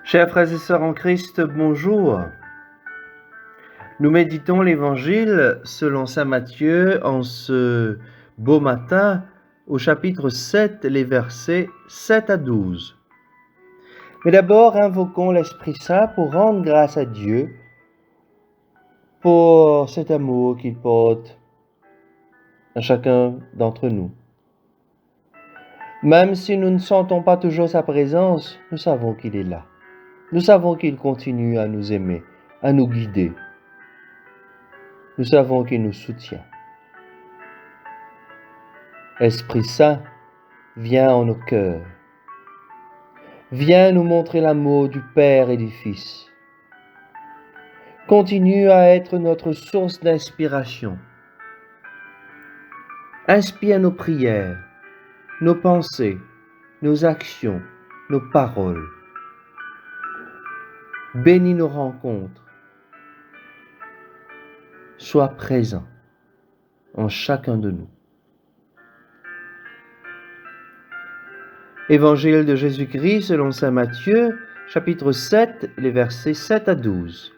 Chers frères et sœurs en Christ, bonjour. Nous méditons l'Évangile selon saint Matthieu en ce beau matin au chapitre 7, les versets 7 à 12. Mais d'abord, invoquons l'Esprit Saint pour rendre grâce à Dieu pour cet amour qu'il porte à chacun d'entre nous. Même si nous ne sentons pas toujours sa présence, nous savons qu'il est là. Nous savons qu'il continue à nous aimer, à nous guider. Nous savons qu'il nous soutient. Esprit Saint, viens en nos cœurs. Viens nous montrer l'amour du Père et du Fils. Continue à être notre source d'inspiration. Inspire nos prières, nos pensées, nos actions, nos paroles. Bénis nos rencontres. Sois présent en chacun de nous. Évangile de Jésus-Christ selon saint Matthieu, chapitre 7, les versets 7 à 12.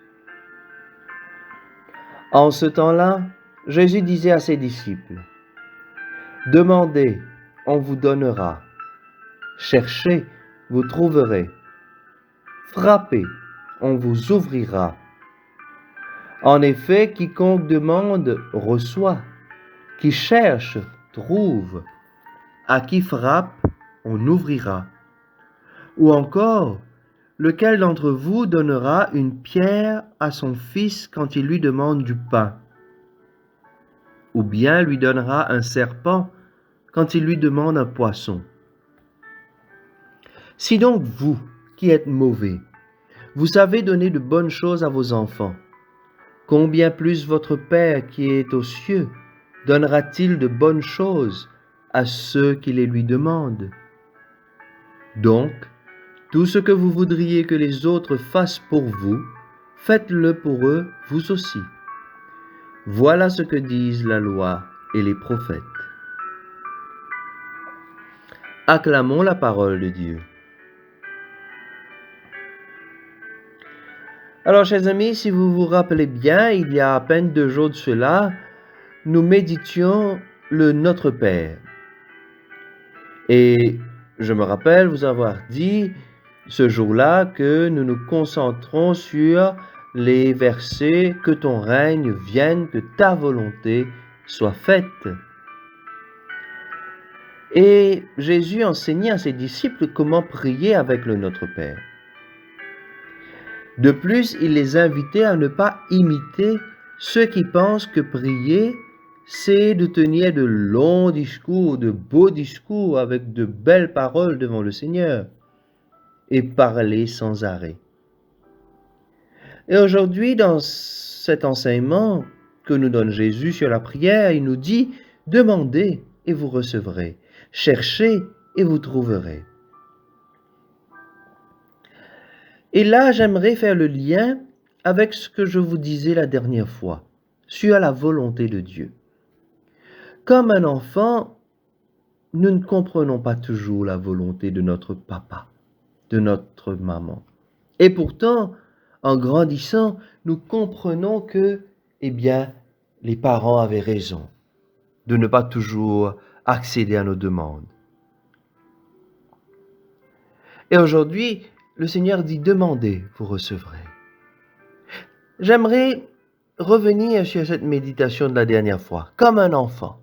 En ce temps-là, Jésus disait à ses disciples, « Demandez, on vous donnera. Cherchez, vous trouverez. Frappez, on vous ouvrira. En effet, quiconque demande, reçoit. Qui cherche, trouve. À qui frappe, on ouvrira. Ou encore, lequel d'entre vous donnera une pierre à son fils quand il lui demande du pain? Ou bien lui donnera un serpent quand il lui demande un poisson? Si donc vous, qui êtes mauvais, vous savez donner de bonnes choses à vos enfants, combien plus votre Père qui est aux cieux donnera-t-il de bonnes choses à ceux qui les lui demandent? Donc, tout ce que vous voudriez que les autres fassent pour vous, faites-le pour eux, vous aussi. Voilà ce que disent la loi et les prophètes. Acclamons la parole de Dieu. Alors, chers amis, si vous vous rappelez bien, il y a à peine 2 jours de cela, nous méditions le Notre Père. Et je me rappelle vous avoir dit ce jour-là que nous nous concentrons sur les versets « Que ton règne vienne, que ta volonté soit faite ». Et Jésus enseignait à ses disciples comment prier avec le Notre Père. De plus, il les invitait à ne pas imiter ceux qui pensent que prier, c'est de tenir de longs discours, de beaux discours avec de belles paroles devant le Seigneur et parler sans arrêt. Et aujourd'hui, dans cet enseignement que nous donne Jésus sur la prière, il nous dit « Demandez et vous recevrez, cherchez et vous trouverez ». Et là, j'aimerais faire le lien avec ce que je vous disais la dernière fois, sur la volonté de Dieu. Comme un enfant, nous ne comprenons pas toujours la volonté de notre papa, de notre maman. Et pourtant, en grandissant, nous comprenons que, les parents avaient raison de ne pas toujours accéder à nos demandes. Et aujourd'hui, le Seigneur dit « Demandez, vous recevrez ». J'aimerais revenir sur cette méditation de la dernière fois, comme un enfant.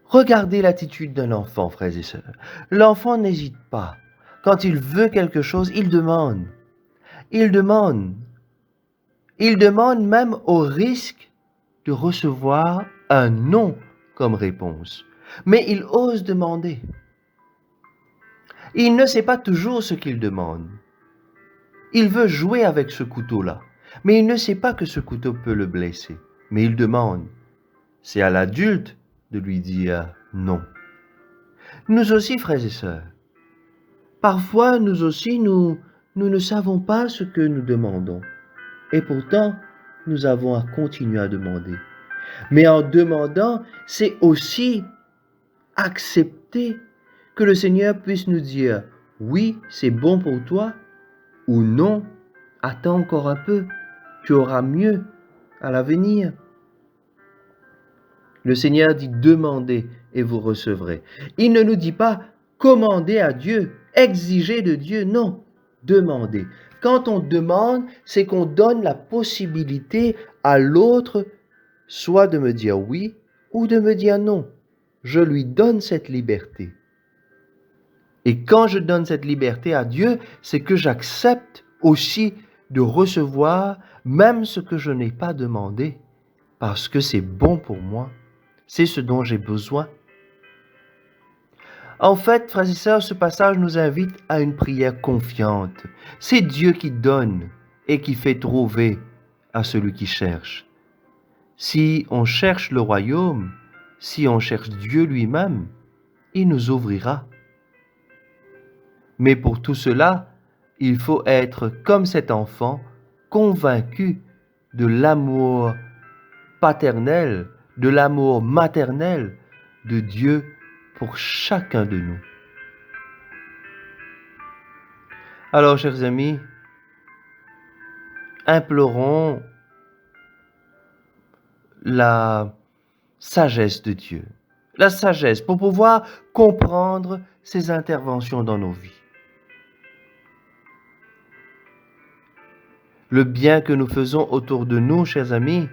Regardez l'attitude d'un enfant, frères et sœurs. L'enfant n'hésite pas. Quand il veut quelque chose, il demande. Il demande. Il demande même au risque de recevoir un non comme réponse. Mais il ose demander. Il ne sait pas toujours ce qu'il demande. Il veut jouer avec ce couteau-là, mais il ne sait pas que ce couteau peut le blesser. Mais il demande. C'est à l'adulte de lui dire non. Nous aussi, frères et sœurs, parfois nous aussi, nous ne savons pas ce que nous demandons. Et pourtant, nous avons à continuer à demander. Mais en demandant, c'est aussi accepter que le Seigneur puisse nous dire « Oui, c'est bon pour toi, ou non, attends encore un peu, tu auras mieux à l'avenir. Le Seigneur dit demandez et vous recevrez. Il ne nous dit pas commandez à Dieu, exigez de Dieu, non, demandez. Quand on demande, c'est qu'on donne la possibilité à l'autre soit de me dire oui ou de me dire non. Je lui donne cette liberté. Et quand je donne cette liberté à Dieu, c'est que j'accepte aussi de recevoir même ce que je n'ai pas demandé, parce que c'est bon pour moi, c'est ce dont j'ai besoin. En fait, frères et sœurs, ce passage nous invite à une prière confiante. C'est Dieu qui donne et qui fait trouver à celui qui cherche. Si on cherche le royaume, si on cherche Dieu lui-même, il nous ouvrira. Mais pour tout cela, il faut être comme cet enfant, convaincu de l'amour paternel, de l'amour maternel de Dieu pour chacun de nous. Alors, chers amis, implorons la sagesse de Dieu, la sagesse pour pouvoir comprendre ses interventions dans nos vies. Le bien que nous faisons autour de nous, chers amis,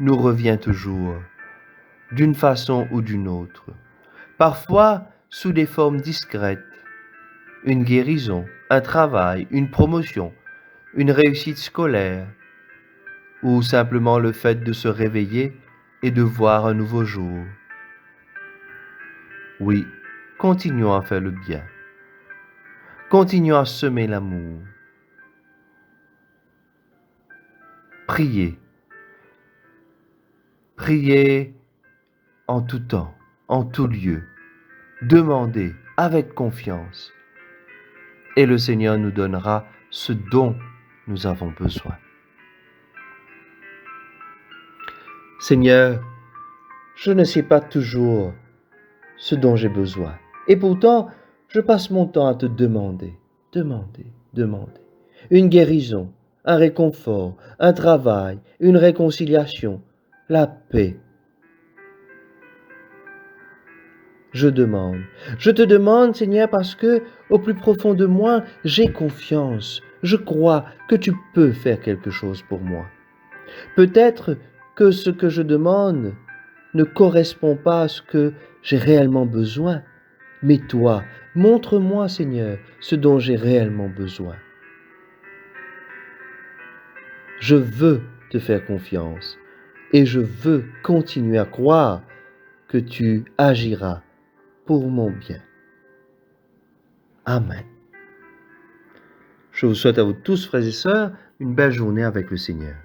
nous revient toujours, d'une façon ou d'une autre. Parfois sous des formes discrètes, une guérison, un travail, une promotion, une réussite scolaire, ou simplement le fait de se réveiller et de voir un nouveau jour. Oui, continuons à faire le bien. Continuons à semer l'amour. Priez. Priez en tout temps, en tout lieu. Demandez avec confiance. Et le Seigneur nous donnera ce dont nous avons besoin. Seigneur, je ne sais pas toujours ce dont j'ai besoin. Et pourtant, je passe mon temps à te demander. Une guérison, un réconfort, un travail, une réconciliation, la paix. Je demande. Je te demande, Seigneur, parce que, au plus profond de moi, j'ai confiance. Je crois que tu peux faire quelque chose pour moi. Peut-être que ce que je demande ne correspond pas à ce que j'ai réellement besoin. Mais toi, montre-moi, Seigneur, ce dont j'ai réellement besoin. Je veux te faire confiance et je veux continuer à croire que tu agiras pour mon bien. Amen. Je vous souhaite à vous tous, frères et sœurs, une belle journée avec le Seigneur.